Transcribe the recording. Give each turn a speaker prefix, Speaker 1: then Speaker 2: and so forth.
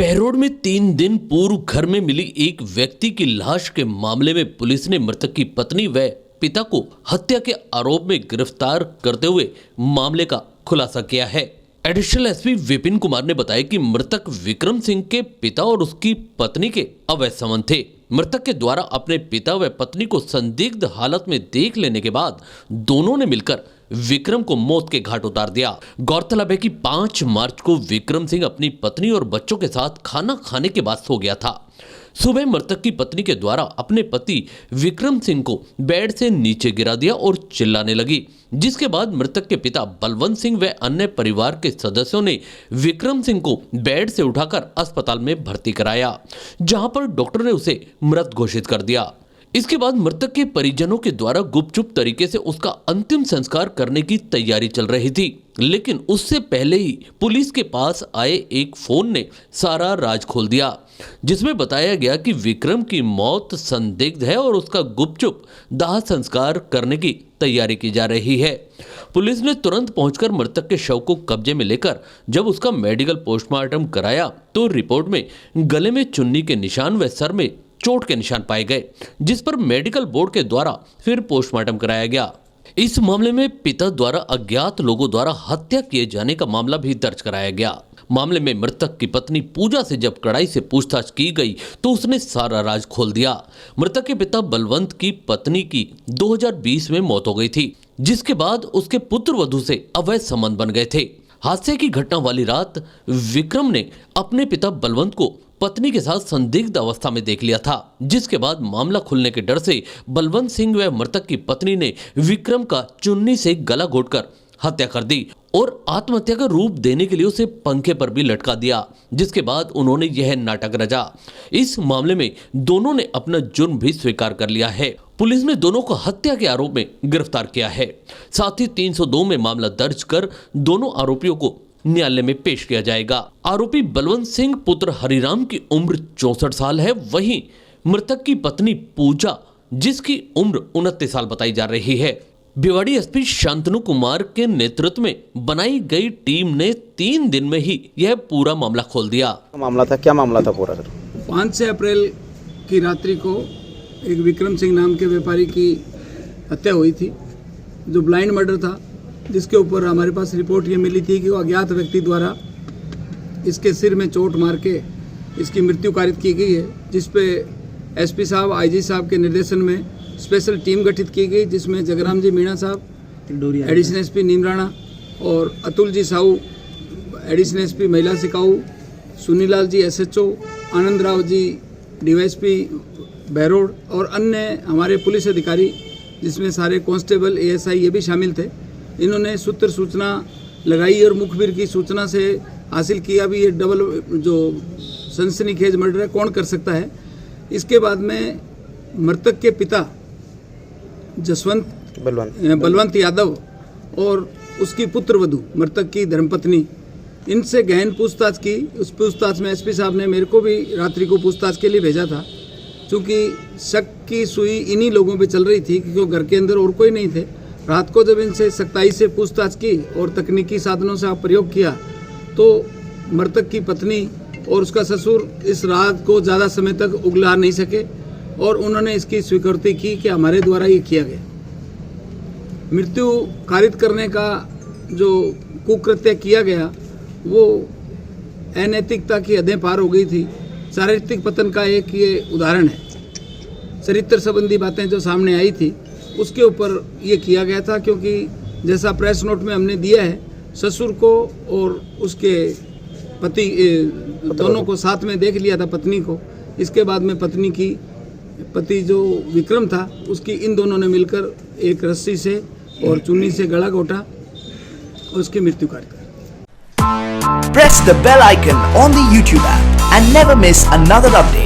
Speaker 1: बहरोड में 3 दिन पूर्व घर में मिली एक व्यक्ति की लाश के मामले में पुलिस ने मृतक की पत्नी व पिता को हत्या के आरोप में गिरफ्तार करते हुए मामले का खुलासा किया है। एडिशनल एसपी विपिन कुमार ने बताया कि मृतक विक्रम सिंह के पिता और उसकी पत्नी के अवैध संबंध थे। मृतक के द्वारा अपने पिता व पत्नी को संदिग्ध हालत में देख लेने के बाद दोनों ने मिलकर विक्रम को मौत के घाट उतार दिया। गौरतलब है कि 5 मार्च को विक्रम सिंह अपनी पत्नी और बच्चों के साथ खाना खाने के बाद सो गया था। सुबह मृतक की पत्नी के द्वारा अपने पति विक्रम सिंह को बेड से नीचे गिरा दिया और चिल्लाने लगी, जिसके बाद मृतक के पिता बलवंत सिंह व अन्य परिवार के सदस्यों ने विक्रम सिंह को बेड से उठाकर अस्पताल में भर्ती कराया, जहां पर डॉक्टर ने उसे मृत घोषित कर दिया। इसके बाद मृतक के परिजनों के द्वारा गुपचुप तरीके से उसका अंतिम संस्कार करने की तैयारी चल रही थी, लेकिन उससे पहले ही पुलिस के पास आए एक फोन ने सारा राज खोल दिया, जिसमें बताया गया कि विक्रम की मौत संदिग्ध है और उसका गुपचुप दाह संस्कार करने की तैयारी की जा रही है। पुलिस ने तुरंत पहुंचकर मृतक के शव को कब्जे में लेकर जब उसका मेडिकल पोस्टमार्टम कराया तो रिपोर्ट में गले में चुन्नी के निशान व सर में चोट के निशान पाए गए, जिस पर मेडिकल बोर्ड के द्वारा फिर पोस्टमार्टम कराया गया। इस मामले में पिता द्वारा अज्ञात लोगों द्वारा हत्या किए जाने का मामला भी दर्ज कराया गया। मामले में मृतक की पत्नी पूजा से जब कड़ाई से पूछताछ की गई तो उसने सारा राज खोल दिया। मृतक के पिता बलवंत की पत्नी की 2020 में मौत हो गई थी, जिसके बाद उसके पुत्र वधू से अवैध संबंध बन गए थे। हादसे की घटना वाली रात विक्रम ने अपने पिता बलवंत को पत्नी के साथ संदिग्ध अवस्था में देख लिया था, जिसके बाद मामला खुलने के डर से बलवंत सिंह व मृतक की पत्नी ने विक्रम का चुन्नी से गला घोंटकर हत्या कर दी और आत्महत्या का रूप देने के लिए उसे पंखे पर भी लटका दिया, जिसके बाद उन्होंने यह नाटक रचा। इस मामले में दोनों ने अपना जुर्म भी स्वीकार कर लिया है। पुलिस ने दोनों को हत्या के आरोप में गिरफ्तार किया है। साथ ही 302 में मामला दर्ज कर दोनों आरोपियों को न्यायालय में पेश किया जाएगा। आरोपी बलवंत सिंह पुत्र हरिराम की उम्र 64 साल है, वहीं मृतक की पत्नी पूजा जिसकी उम्र 29 साल बताई जा रही है। भिवाड़ी एसपी शांतनु कुमार के नेतृत्व में बनाई गई टीम ने 3 दिन में ही यह पूरा मामला खोल दिया।
Speaker 2: मामला था, क्या मामला था पूरा सर?
Speaker 3: 5 अप्रैल की रात्रि को एक विक्रम सिंह नाम के व्यापारी की हत्या हुई थी, जो ब्लाइंड मर्डर था, जिसके ऊपर हमारे पास रिपोर्ट ये मिली थी कि वो अज्ञात व्यक्ति द्वारा इसके सिर में चोट मार के इसकी मृत्यु कारित की गई है, जिस पे एसपी साहब आईजी साहब के निर्देशन में स्पेशल टीम गठित की गई, जिसमें जगराम जी मीणा साहब, एडिशनल एसपी नीमराणा और अतुल जी साहू, एडिशनल एसपी महिला सिकाऊ, सुनीलाल जी एसएचओ, आनंद राव जी डीवाईएसपी बहरोड और अन्य हमारे पुलिस अधिकारी, जिसमें सारे कांस्टेबल एएसआई ये भी शामिल थे। इन्होंने सूत्र सूचना लगाई और मुखबिर की सूचना से हासिल किया भी ये डबल जो सनसनीखेज मर्डर है, कौन कर सकता है। इसके बाद में मृतक के पिता बलवंत यादव और उसकी पुत्र वधू मृतक की धर्मपत्नी, इनसे गहन पूछताछ की। उस पूछताछ में एसपी साहब ने मेरे को भी रात्रि को पूछताछ के लिए भेजा था, क्योंकि शक की सुई इन्हीं लोगों पे चल रही थी, क्योंकि घर के अंदर और कोई नहीं थे। रात को जब इनसे सख्ताई से पूछताछ की और तकनीकी साधनों से प्रयोग किया तो मृतक की पत्नी और उसका ससुर इस रात को ज़्यादा समय तक उगला नहीं सके और उन्होंने इसकी स्वीकृति की कि हमारे द्वारा ये किया गया। मृत्यु कारित करने का जो कुकृत्य किया गया वो अनैतिकता की हदें पार हो गई थी। चारित्रिक पतन का एक ये उदाहरण है। चरित्र संबंधी बातें जो सामने आई थी उसके ऊपर ये किया गया था, क्योंकि जैसा प्रेस नोट में हमने दिया है, ससुर को और उसके पति दोनों को साथ में देख लिया था, पत्नी को। इसके बाद में पति जो विक्रम था उसकी इन दोनों ने मिलकर एक रस्सी से और चुन्नी से गला घोटा और उसकी मृत्यु कारित कर।
Speaker 4: Press the bell icon on the YouTube app and never miss another update.